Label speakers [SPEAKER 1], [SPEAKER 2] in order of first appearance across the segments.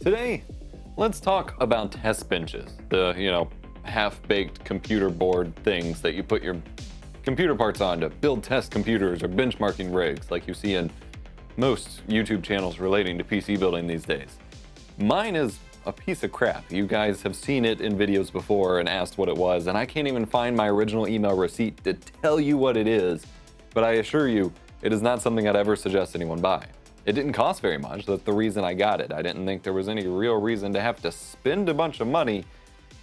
[SPEAKER 1] Today, let's talk about test benches. The, half-baked computer board things that you put your computer parts on to build test computers or benchmarking rigs like you see in most YouTube channels relating to PC building these days. Mine is a piece of crap. You guys have seen it in videos before and asked what it was, and I can't even find my original email receipt to tell you what it is, but I assure you, it is not something I'd ever suggest anyone buy. It didn't cost very much. That's the reason I got it. I didn't think there was any real reason to have to spend a bunch of money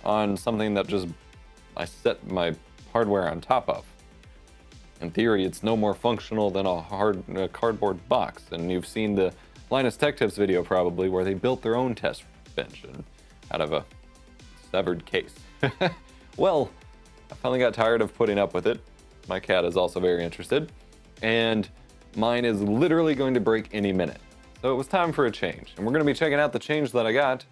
[SPEAKER 1] on something that just I set my hardware on top of. In theory, it's no more functional than a cardboard box, and you've seen the Linus Tech Tips video probably where they built their own test bench out of a severed case. Well, I finally got tired of putting up with it. My cat is also very interested, and mine is literally going to break any minute. So it was time for a change, and we're going to be checking out the change that I got,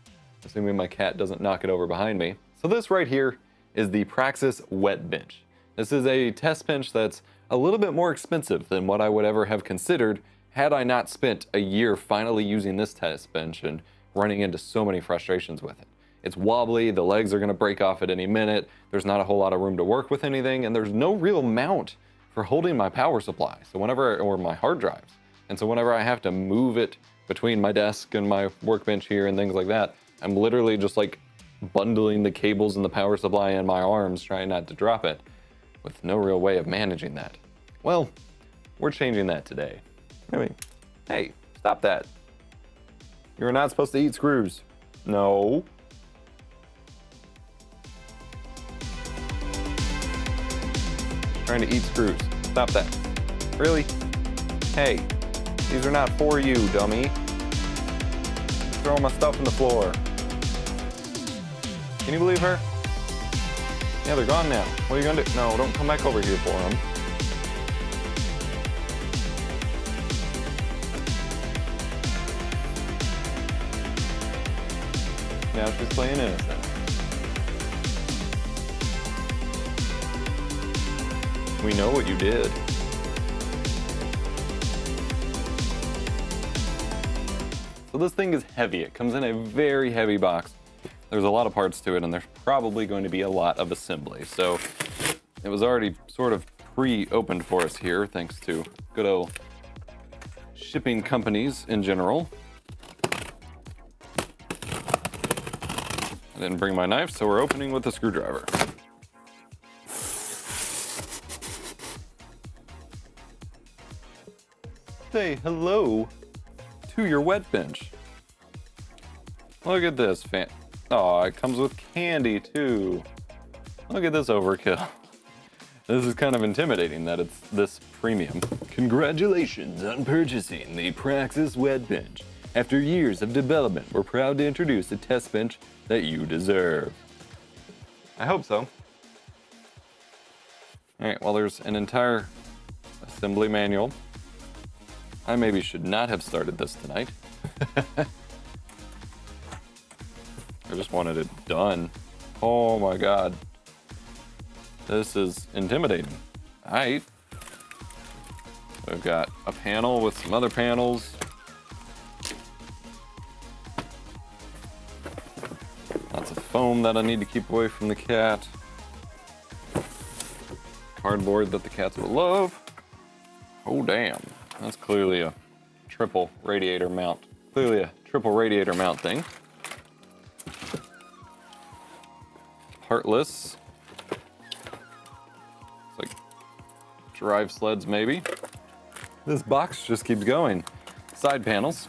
[SPEAKER 1] assuming my cat doesn't knock it over behind me. So this right here is the Praxis Wet Bench. This is a test bench that's a little bit more expensive than what I would ever have considered had I not spent a year finally using this test bench and running into so many frustrations with it. It's wobbly, the legs are going to break off at any minute, there's not a whole lot of room to work with anything, and there's no real mount for holding my power supply, or my hard drives. And so whenever I have to move it between my desk and my workbench here and things like that, I'm literally just like bundling the cables and the power supply in my arms, trying not to drop it, with no real way of managing that. Well, we're changing that today. I mean, hey, stop that. You're not supposed to eat screws. No. Trying to eat screws. Stop that. Really? Hey, these are not for you, dummy. Throw my stuff on the floor. Can you believe her? Yeah, they're gone now. What are you gonna do? No, don't come back over here for them. Now she's playing innocent. We know what you did. So this thing is heavy. It comes in a very heavy box. There's a lot of parts to it, and there's probably going to be a lot of assembly. So it was already sort of pre-opened for us here, thanks to good old shipping companies in general. I didn't bring my knife, so we're opening with a screwdriver. Say hello to your wet bench. Look at this fan. Oh, it comes with candy too. Look at this overkill. This is kind of intimidating that it's this premium. Congratulations on purchasing the Praxis Wet Bench. After years of development, we're proud to introduce a test bench that you deserve. I hope so. All right, well, there's an entire assembly manual. I maybe should not have started this tonight. I just wanted it done. Oh my God. This is intimidating. All right. We've got a panel with some other panels. Lots of foam that I need to keep away from the cat. Cardboard that the cats will love. Oh damn. That's clearly a triple radiator mount. Clearly a triple radiator mount thing. Heartless. It's like drive sleds maybe. This box just keeps going. Side panels.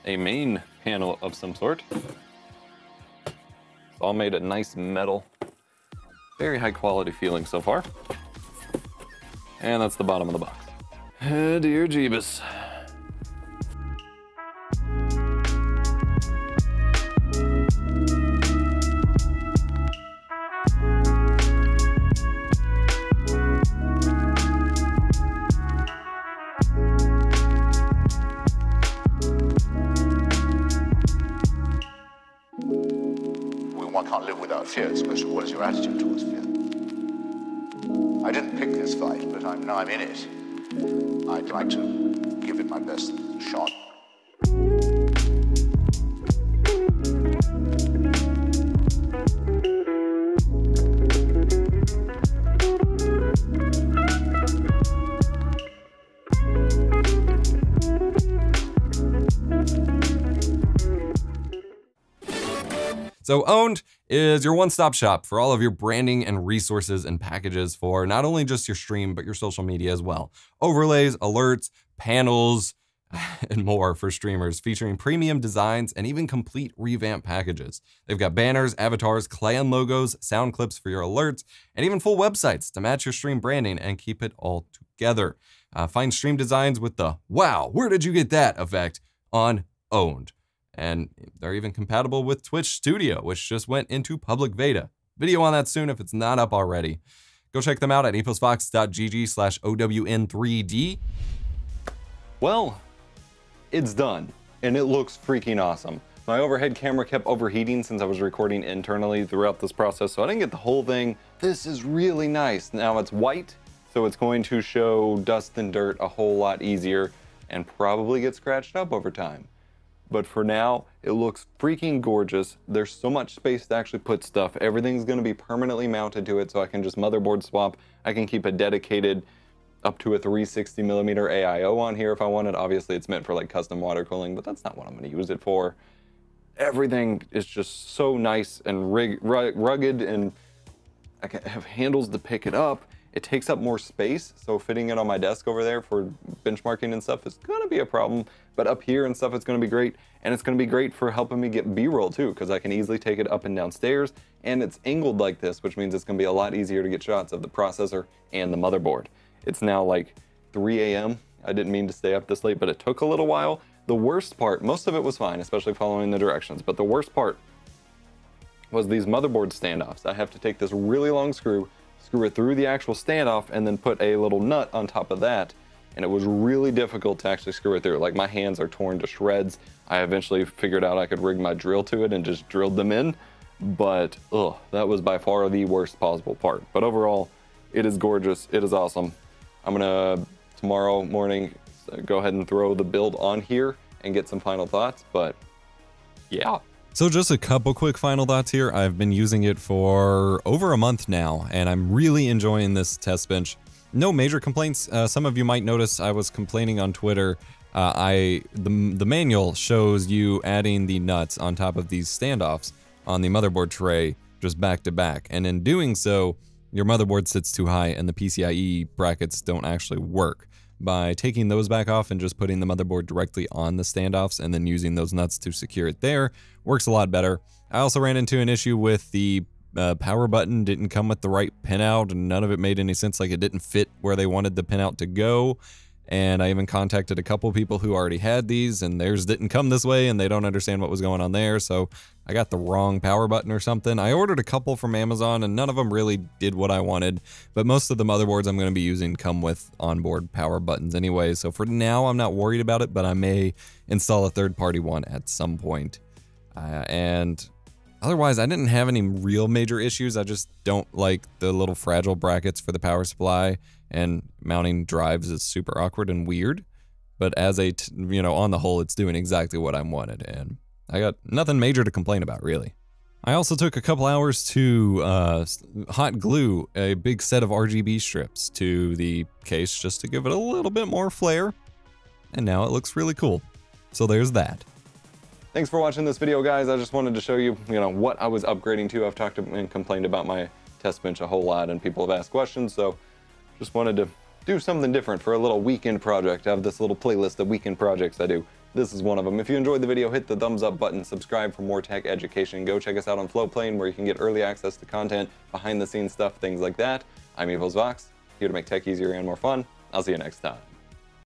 [SPEAKER 1] A main panel of some sort. It's all made of nice metal. Very high quality feeling so far. And that's the bottom of the box. Dear Jeebus.
[SPEAKER 2] One can't live without fear. It's a question of what is your attitude towards fear. I didn't pick this fight, but now I'm in it. I'd like to give it my best shot.
[SPEAKER 3] So Owned is your one-stop shop for all of your branding and resources and packages for not only just your stream, but your social media as well. Overlays, alerts, panels, and more for streamers, featuring premium designs and even complete revamp packages. They've got banners, avatars, clan logos, sound clips for your alerts, and even full websites to match your stream branding and keep it all together. Find stream designs with the "wow, where did you get that" effect on Owned. And they're even compatible with Twitch Studio, which just went into public beta. Video on that soon if it's not up already. Go check them out at eposvox.gg/OWN3D.
[SPEAKER 1] Well, it's done, and it looks freaking awesome. My overhead camera kept overheating since I was recording internally throughout this process, so I didn't get the whole thing. This is really nice. Now it's white, so it's going to show dust and dirt a whole lot easier and probably get scratched up over time. But for now, it looks freaking gorgeous. There's so much space to actually put stuff. Everything's gonna be permanently mounted to it, so I can just motherboard swap. I can keep a dedicated up to a 360mm AIO on here if I wanted. Obviously, it's meant for like custom water cooling, but that's not what I'm gonna use it for. Everything is just so nice and rugged, and I can have handles to pick it up. It takes up more space, so fitting it on my desk over there for benchmarking and stuff is gonna be a problem. But up here and stuff, it's gonna be great. And it's gonna be great for helping me get B-roll too, because I can easily take it up and downstairs. And it's angled like this, which means it's gonna be a lot easier to get shots of the processor and the motherboard. It's now like 3 a.m. I didn't mean to stay up this late, but it took a little while. The worst part, most of it was fine, especially following the directions, but the worst part was these motherboard standoffs. I have to take this really long screw it through the actual standoff, and then put a little nut on top of that. And it was really difficult to actually screw it through. Like, my hands are torn to shreds. I eventually figured out I could rig my drill to it and just drilled them in. But, that was by far the worst possible part. But overall, it is gorgeous. It is awesome. I'm gonna, tomorrow morning, go ahead and throw the build on here and get some final thoughts. But, yeah.
[SPEAKER 3] So just a couple quick final thoughts here. I've been using it for over a month now, and I'm really enjoying this test bench. No major complaints. Some of you might notice I was complaining on Twitter. The manual shows you adding the nuts on top of these standoffs on the motherboard tray, just back to back. And in doing so, your motherboard sits too high and the PCIe brackets don't actually work. By taking those back off and just putting the motherboard directly on the standoffs and then using those nuts to secure it there, works a lot better. I also ran into an issue with the power button didn't come with the right pinout, and none of it made any sense. Like, it didn't fit where they wanted the pinout to go. And I even contacted a couple people who already had these, and theirs didn't come this way, and they don't understand what was going on there. So I got the wrong power button or something. I ordered a couple from Amazon, and none of them really did what I wanted. But most of the motherboards I'm going to be using come with onboard power buttons anyway. So for now, I'm not worried about it, but I may install a third-party one at some point. And otherwise, I didn't have any real major issues. I just don't like the little fragile brackets for the power supply, and mounting drives is super awkward and weird. But as a, on the whole, it's doing exactly what I wanted, and I got nothing major to complain about, really. I also took a couple hours to hot glue a big set of Rgb strips to the case just to give it a little bit more flair, and now it looks really cool. So there's that.
[SPEAKER 1] Thanks for watching this video, guys. I just wanted to show you, what I was upgrading to. I've talked and complained about my test bench a whole lot, and people have asked questions, so just wanted to do something different for a little weekend project. I have this little playlist of weekend projects I do. This is one of them. If you enjoyed the video, hit the thumbs up button, subscribe for more tech education. Go check us out on Flowplane, where you can get early access to content, behind the scenes stuff, things like that. I'm EposVox, here to make tech easier and more fun. I'll see you next time.